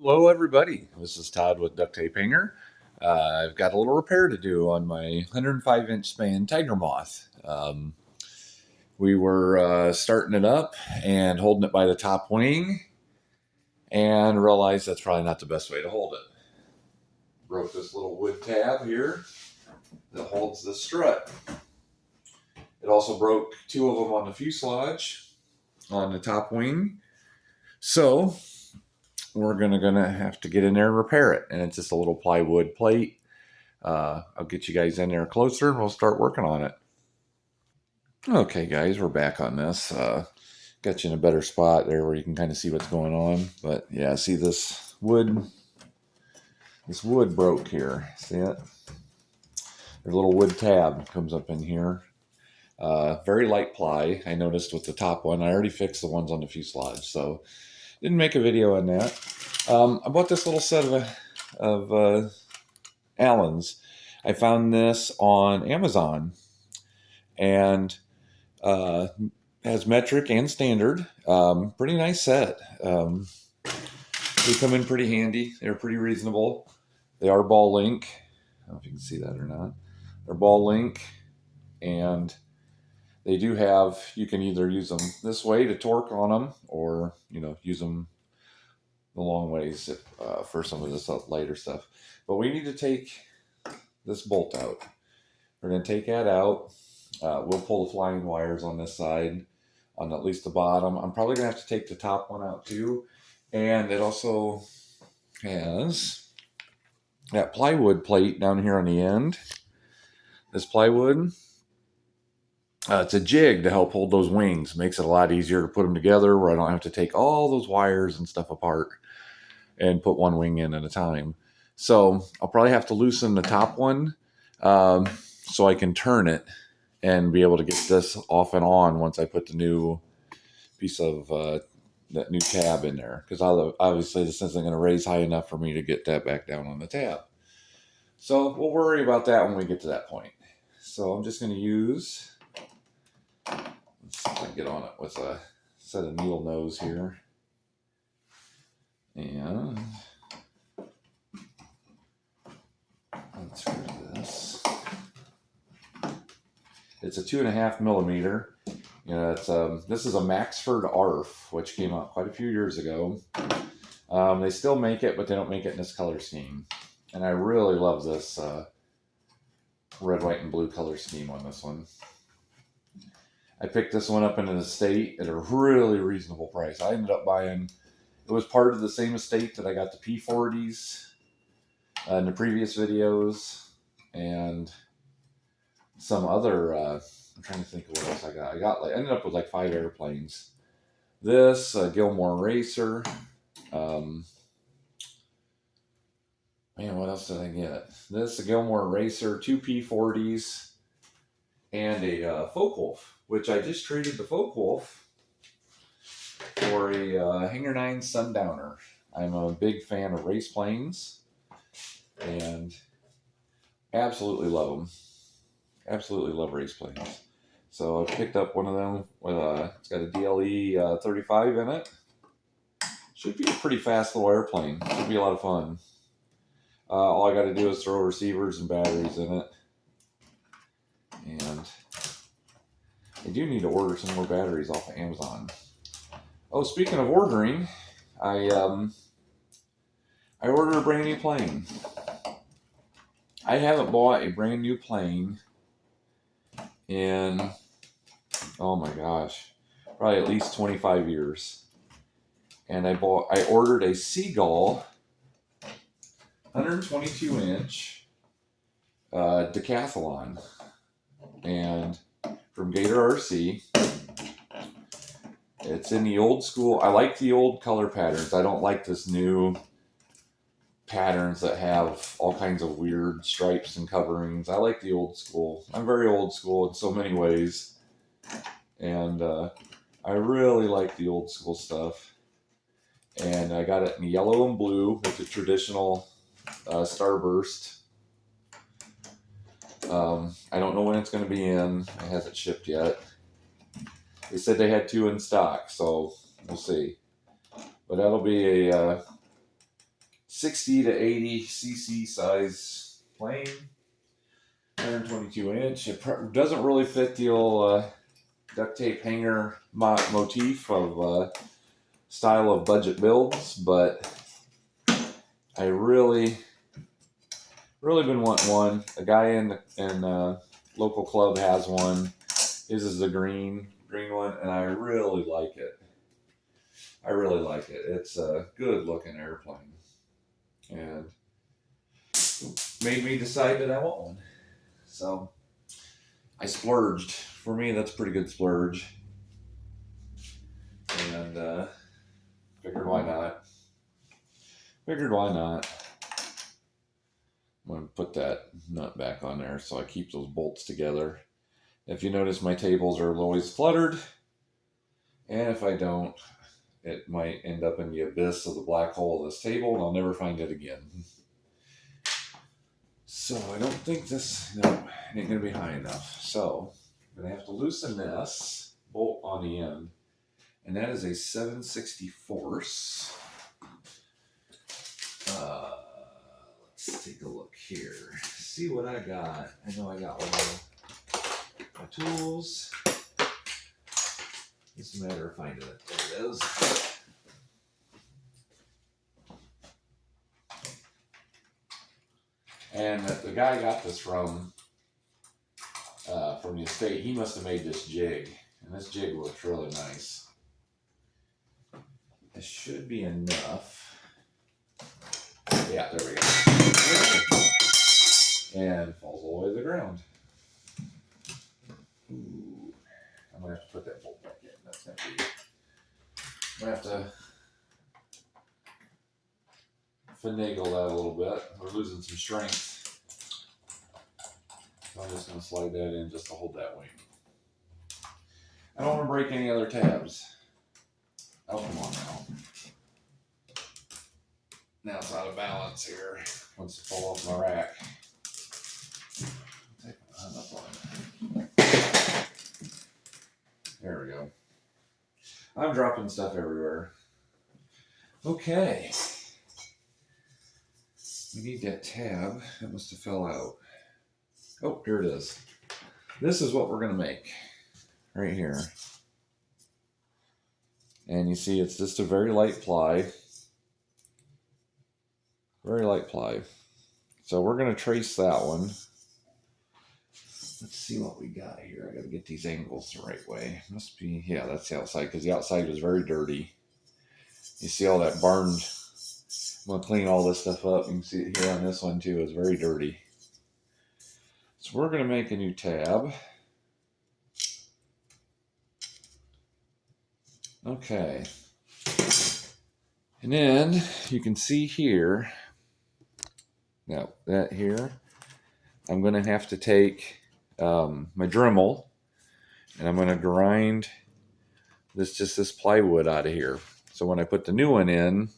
Hello, everybody. This is Todd with Duct Tape Hanger. I've got a little repair to do on my 105-inch span Tiger Moth. We were starting it up and holding it by the top wing and realized that's probably not the best way to hold it. Broke this little wood tab here that holds the strut. It also broke two of them on the fuselage on the top wing. So we're gonna have to get in there and repair it. And it's just a little plywood plate. I'll get you guys in there closer and we'll start working on it. Okay, guys, we're back on this. Got you in a better spot there where you can kind of see what's going on. But yeah, see this wood broke here. See it? There's a little wood tab comes up in here. Very light ply. I noticed with the top one. I already fixed the ones on the fuselage, so didn't make a video on that. I bought this little set of Allens. I found this on Amazon, and has metric and standard. Pretty nice set. They come in pretty handy. They're pretty reasonable. They are ball link. I don't know if you can see that or not. They're ball link, and they do have, you can either use them this way to torque on them, or use them the long ways for some of this lighter stuff. But we need to take this bolt out. We're going to take that out. We'll pull the flying wires on this side, on at least the bottom. I'm probably going to have to take the top one out too. And it also has that plywood plate down here on the end. This plywood, it's a jig to help hold those wings. Makes it a lot easier to put them together where I don't have to take all those wires and stuff apart and put one wing in at a time. So I'll probably have to loosen the top one so I can turn it and be able to get this off and on once I put the new piece of that new tab in there. Because obviously this isn't going to raise high enough for me to get that back down on the tab. So we'll worry about that when we get to that point. So I'm just going to use, let's see if I can get on it with a set of needle nose here. And let's do this. It's a 2.5 millimeter. This is a Maxford ARF, which came out quite a few years ago. They still make it, but they don't make it in this color scheme. And I really love this red, white, and blue color scheme on this one. I picked this one up in an estate at a really reasonable price. I ended up buying, it was part of the same estate that I got the P40s in the previous videos, and some other, I'm trying to think of what else I got. I ended up with like 5 airplanes. This, Gilmore Racer. Man, what else did I get? This, a Gilmore Racer, 2 P40s, and a Focke-Wulf, which I just traded the Focke-Wulf for a Hangar 9 Sundowner. I'm a big fan of race planes, and absolutely love them. Absolutely love race planes. So I picked up one of them with it's got a DLE 35 in it. Should be a pretty fast little airplane. Should be a lot of fun. All I got to do is throw receivers and batteries in it. And I do need to order some more batteries off of Amazon. Oh, speaking of ordering, I ordered a brand new plane. I haven't bought a brand new plane in, oh my gosh, probably at least 25 years. And I ordered a Seagull 122-inch decathlon, and from Gator RC. It's in the old school. I like the old color patterns. I don't like this new patterns that have all kinds of weird stripes and coverings. I like the old school. I'm very old school in so many ways, and I really like the old school stuff. And I got it in yellow and blue with the traditional starburst. I don't know when it's going to be in. It hasn't shipped yet. They said they had 2 in stock, so we'll see. But that'll be a 60 to 80 cc size plane, 122 inch. It doesn't really fit the old duct tape hanger motif of style of budget builds, but I really been wanting one. A guy in local club has one. His is the green one, and I really like it. It's a good looking airplane, and made me decide that I want one. So I splurged. For me, that's a pretty good splurge, and figured why not. I'm going to put that nut back on there so I keep those bolts together. If you notice, my tables are always fluttered, and if I don't, it might end up in the abyss of the black hole of this table, and I'll never find it again. So I don't think this ain't going to be high enough. So I'm going to have to loosen this bolt on the end, and that is a 7/64. Let's take a look here. See what I got. I know I got one of my tools. It's a matter of finding it. There it is. And the guy I got this from the estate, he must have made this jig. And this jig looks really nice. This should be enough. Yeah, there we go. And falls all the way to the ground. Ooh. I'm going to have to put that bolt back in. That's going to be... I'm going to have to finagle that a little bit. We're losing some strength. So I'm just going to slide that in just to hold that wing. I don't want to break any other tabs. Oh, come on now. Now it's out of balance here. Wants to fall off my rack. There we go. I'm dropping stuff everywhere. Okay. We need that tab. That must have fell out. Oh, here it is. This is what we're going to make. Right here. And you see it's just a very light ply. Very light ply. So we're going to trace that one. Let's see what we got here. I got to get these angles the right way. Must be, yeah, that's the outside, because the outside was very dirty. You see all that burned. I'm going to clean all this stuff up. You can see it here on this one too. It's very dirty. So we're going to make a new tab. Okay. And then you can see here, now that here, I'm going to have to take my Dremel, and I'm going to grind this plywood out of here. So when I put the new one in,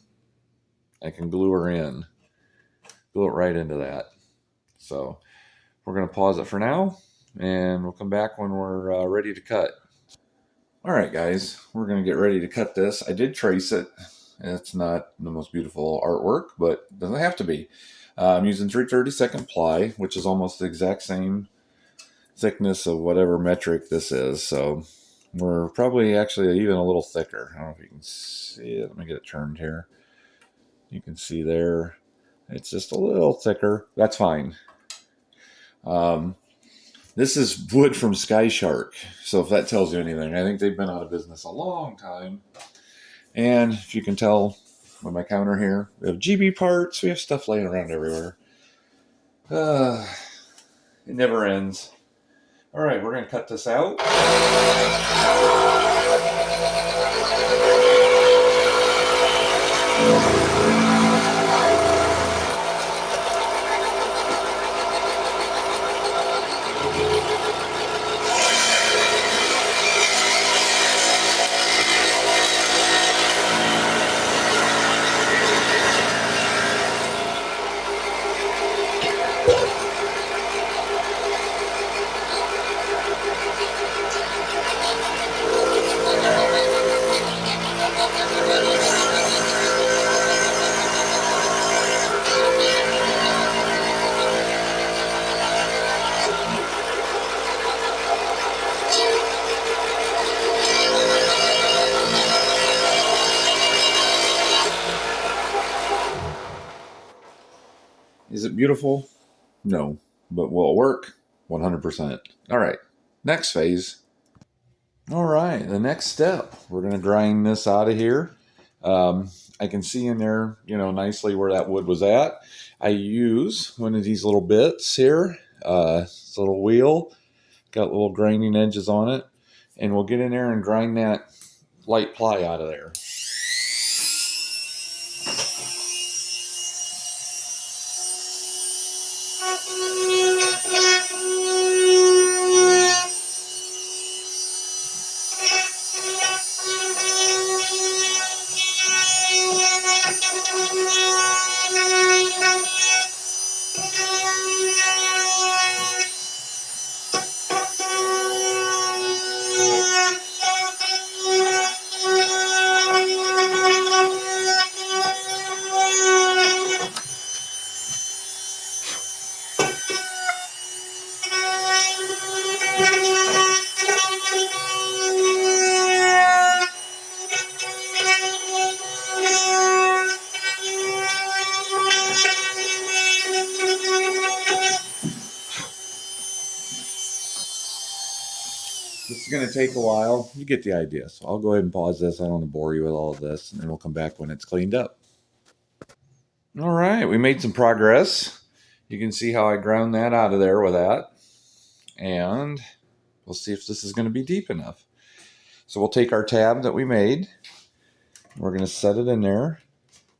I can glue her in. Glue it right into that. So we're going to pause it for now, and we'll come back when we're ready to cut. All right, guys, we're going to get ready to cut this. I did trace it. It's not the most beautiful artwork, but it doesn't have to be. I'm using 3/32 ply, which is almost the exact same thickness of whatever metric this is. So we're probably actually even a little thicker. I don't know if you can see it. Let me get it turned here. You can see there. It's just a little thicker. That's fine. This is wood from Sky Shark. So if that tells you anything, I think they've been out of business a long time. And if you can tell on my counter here, we have GB parts. We have stuff laying around everywhere. It never ends. All right, we're going to cut this out. Is it beautiful? No, but will it work? 100%. All right, next phase. All right, the next step, we're going to grind this out of here. I can see in there, nicely where that wood was at. I use one of these little bits here, this little wheel, got little grinding edges on it, and we'll get in there and grind that light ply out of there. This is going to take a while. You get the idea. So I'll go ahead and pause this. I don't want to bore you with all of this, and then we'll come back when it's cleaned up. All right, we made some progress. You can see how I ground that out of there with that. And we'll see if this is going to be deep enough. So we'll take our tab that we made. We're going to set it in there.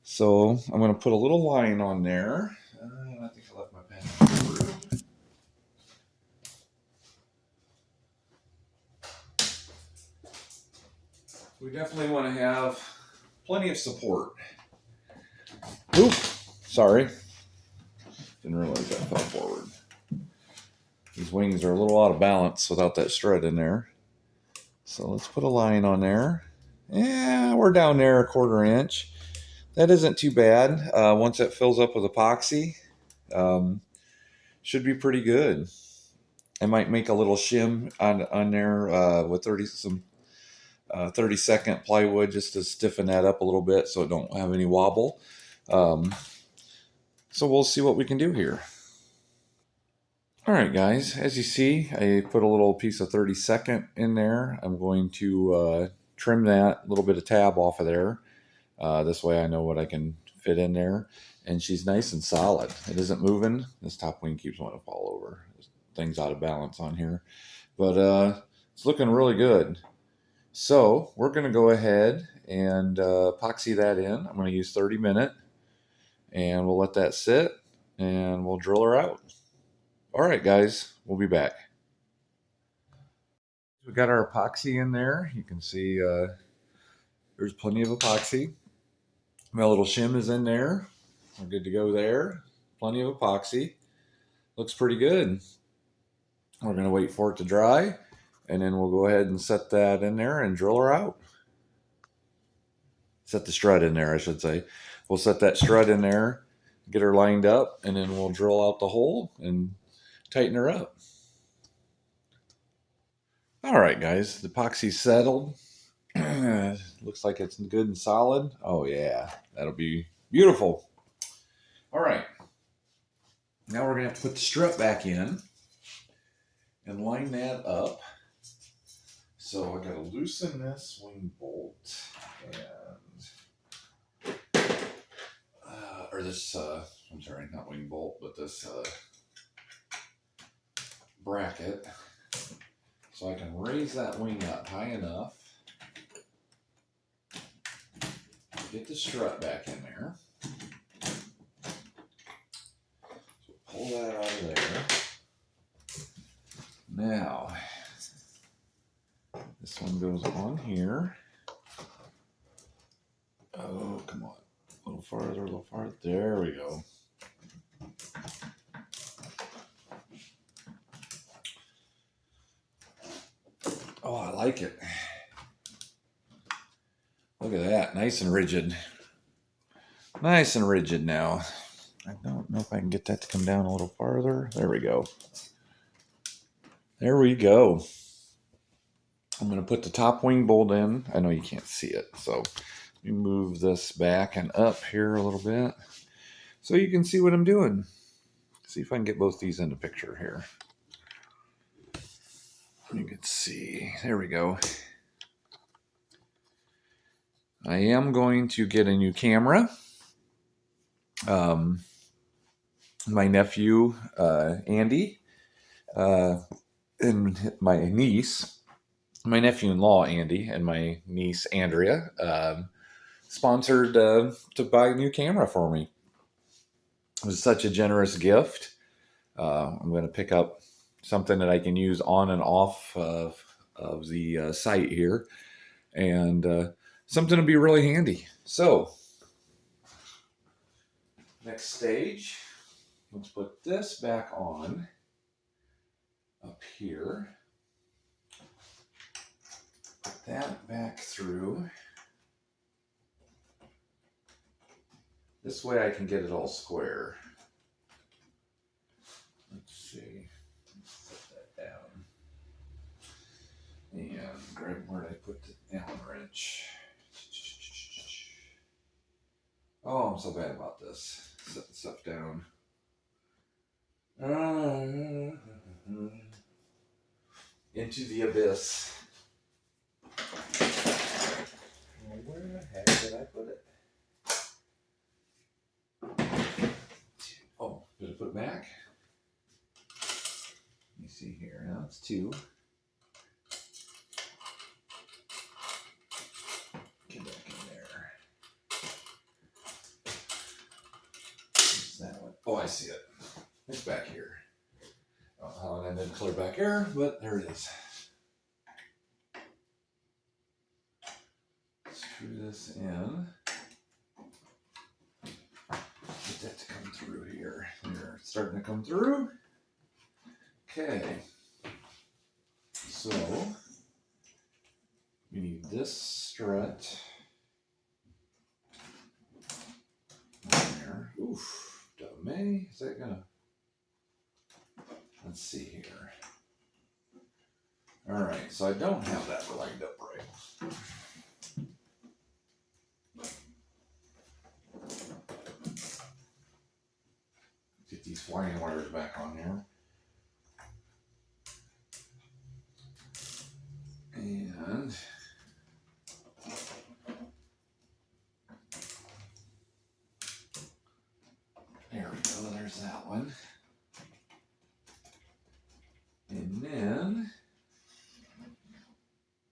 So I'm going to put a little line on there. I think I left my pen in the room. We definitely want to have plenty of support. Oop, sorry. Didn't realize that fell forward. These wings are a little out of balance without that strut in there. So let's put a line on there. Yeah, we're down there 1/4 inch. That isn't too bad. Once it fills up with epoxy, should be pretty good. I might make a little shim on there with 30-second plywood just to stiffen that up a little bit so it don't have any wobble. So we'll see what we can do here. All right, guys, as you see, I put a little piece of 30-second in there. I'm going to trim that little bit of tab off of there. This way I know what I can fit in there. And she's nice and solid. It isn't moving. This top wing keeps wanting to fall over. Things out of balance on here. But it's looking really good. So we're going to go ahead and epoxy that in. I'm going to use 30-minute. And we'll let that sit. And we'll drill her out. All right, guys. We'll be back. We got our epoxy in there. You can see there's plenty of epoxy. My little shim is in there. We're good to go there. Plenty of epoxy. Looks pretty good. We're going to wait for it to dry, and then we'll go ahead and set that in there and drill her out. Set the strut in there, I should say. We'll set that strut in there, get her lined up, and then we'll drill out the hole and tighten her up. All right, guys, the epoxy's settled. Looks like it's good and solid. Oh yeah, that'll be beautiful. All right, now we're gonna have to put the strut back in and line that up. So I gotta loosen this wing bolt and or this I'm sorry, not wing bolt, but this bracket, so I can raise that wing up high enough. Get the strut back in there. So pull that out of there. Now, this one goes on here. Oh, come on. A little farther, a little farther. There we go. Oh, I like it. Look at that, nice and rigid. Nice and rigid now. I don't know if I can get that to come down a little farther. There we go. There we go. I'm going to put the top wing bolt in. I know you can't see it, so let me move this back and up here a little bit so you can see what I'm doing. see if I can get both these in the picture here. You can see, there we go. I am going to get a new camera. My nephew, Andy, and my niece, my nephew-in-law, Andy, and my niece, Andrea, sponsored to buy a new camera for me. It was such a generous gift. I'm going to pick up something that I can use on and off of the site here, and something to be really handy. So, next stage, let's put this back on up here. Put that back through. This way I can get it all square. Let's see. Let's set that down. And grab where I put the Allen wrench. Oh, I'm so bad about this. Set the stuff down. Into the abyss. Where the heck did I put it? Oh, did I put it back? Let me see here. Now it's 2. Get back in there. What's that one? Oh, I see it. It's back here. I don't know how it ended clear back here, but there it is. Screw this in. Get that to come through here. There, it's starting to come through. Okay. So, we need this strut. There. Oof. May. Is that gonna? Let's see here. All right. So I don't have that lined up right. Get these flying wires back on here. And there we go, there's that one. And then,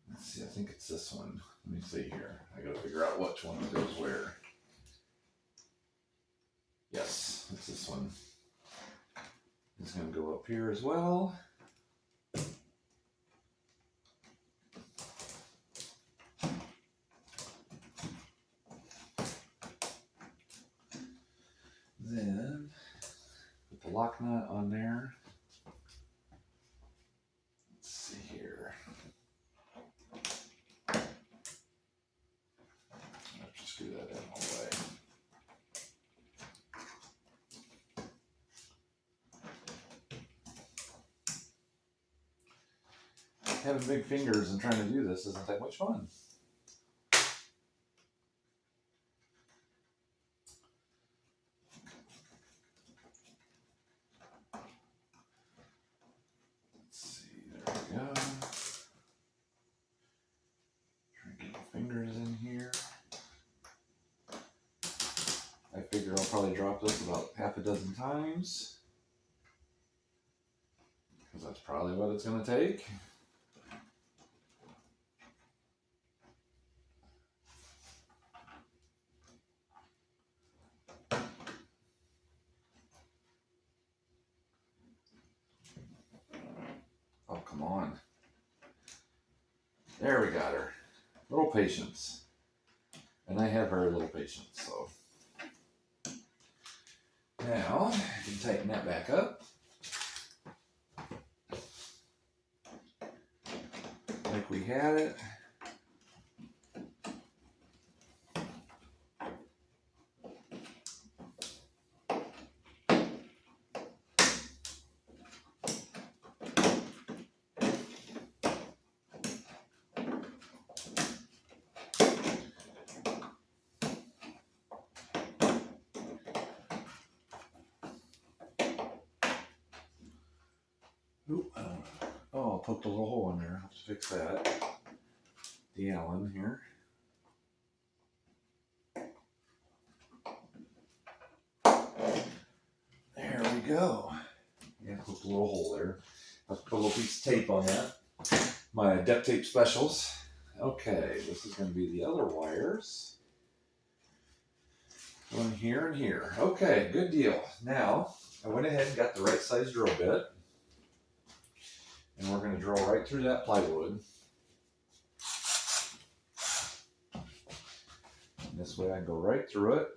let's see, I think it's this one. Let me see here. I gotta figure out which one goes where. Yes, it's this one. It's gonna go up here as well. Then put the lock nut on there. Let's see here. I'll just screw that in all the way. Having big fingers and trying to do this isn't that much fun. Fingers in here. I figure I'll probably drop this about half a dozen times because that's probably what it's going to take. Oh, come on. There we got her. Little patience. And I have very little patience, so. Now, I can tighten that back up. Like we had it. Oop, oh, I poked a little hole in there. I'll have to fix that. The Allen here. There we go. Yeah, poked a little hole there. I'll put a little piece of tape on that. My duct tape specials. Okay, this is going to be the other wires. One here and here. Okay, good deal. Now, I went ahead and got the right size drill bit. And we're going to drill right through that plywood. And this way I go right through it.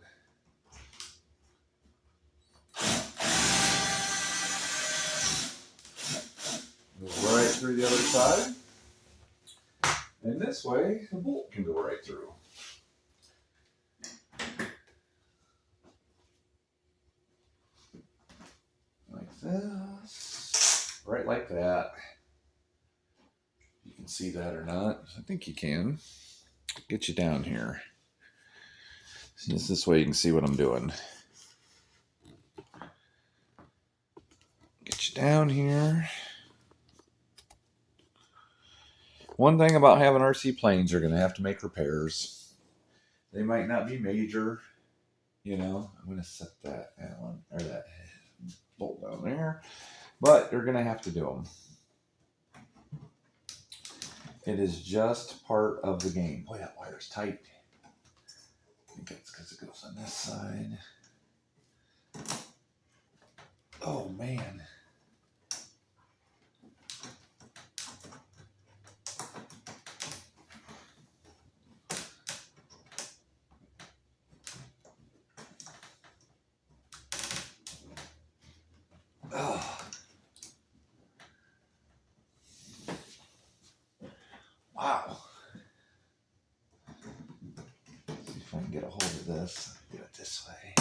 Move right through the other side. And this way, the bolt can go right through. Like this. Right like that. You can see that or not. I think you can. Get you down here. Just this way you can see what I'm doing. Get you down here. One thing about having RC planes, you're going to have to make repairs. They might not be major, you know. I'm going to set that Allen or that bolt down there, but you're going to have to do them. It is just part of the game. Boy, that wire's tight. I think it's because it goes on this side. Oh, man. Oh. Wow. Let's see if I can get a hold of this. Do it this way.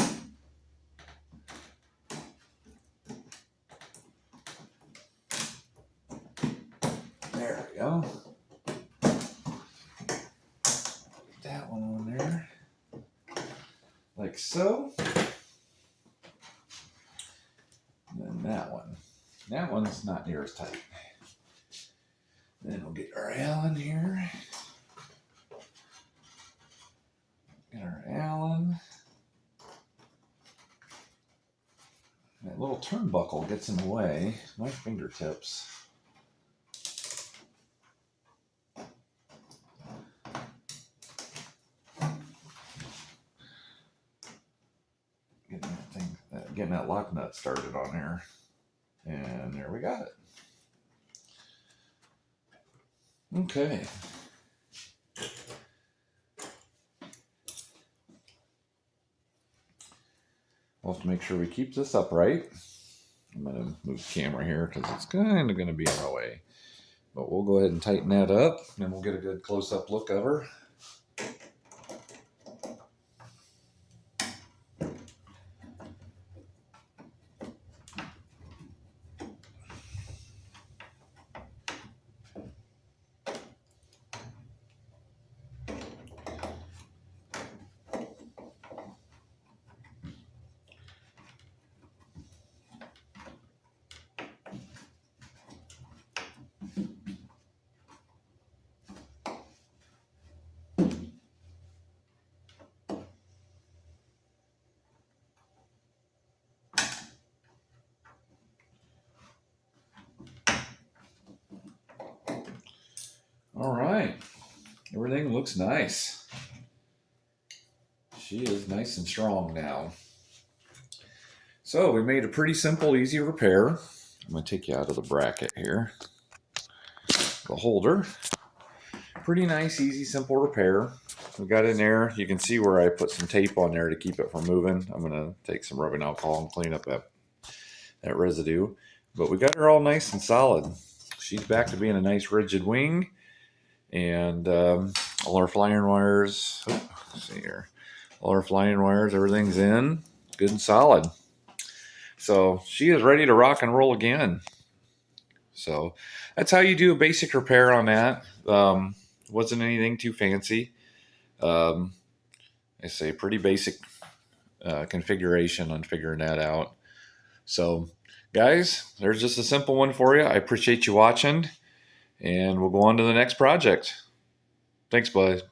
There we go. Get that one on there. Like so. And then that one. That one's not near as tight. Then we'll get our Allen here. Get our Allen. That little turnbuckle gets in the way. My fingertips. Getting that lock nut started on there. And there we got it. Okay. We'll have to make sure we keep this upright. I'm going to move the camera here because it's kind of going to be in our way. But we'll go ahead and tighten that up, and we'll get a good close-up look of her. All right, everything looks nice. She is nice and strong now. So we made a pretty simple, easy repair. I'm going to take you out of the bracket here. The holder. Pretty nice, easy, simple repair. We got in there. You can see where I put some tape on there to keep it from moving. I'm going to take some rubbing alcohol and clean up that residue. But we got her all nice and solid. She's back to being a nice rigid wing. And all our flying wires, let's see here, all our flying wires, everything's in, good and solid. So she is ready to rock and roll again. So that's how you do a basic repair on that. Wasn't anything too fancy. I say pretty basic configuration on figuring that out. So Guys, there's just a simple one for you. I appreciate you watching, and we'll go on to the next project. Thanks, bud.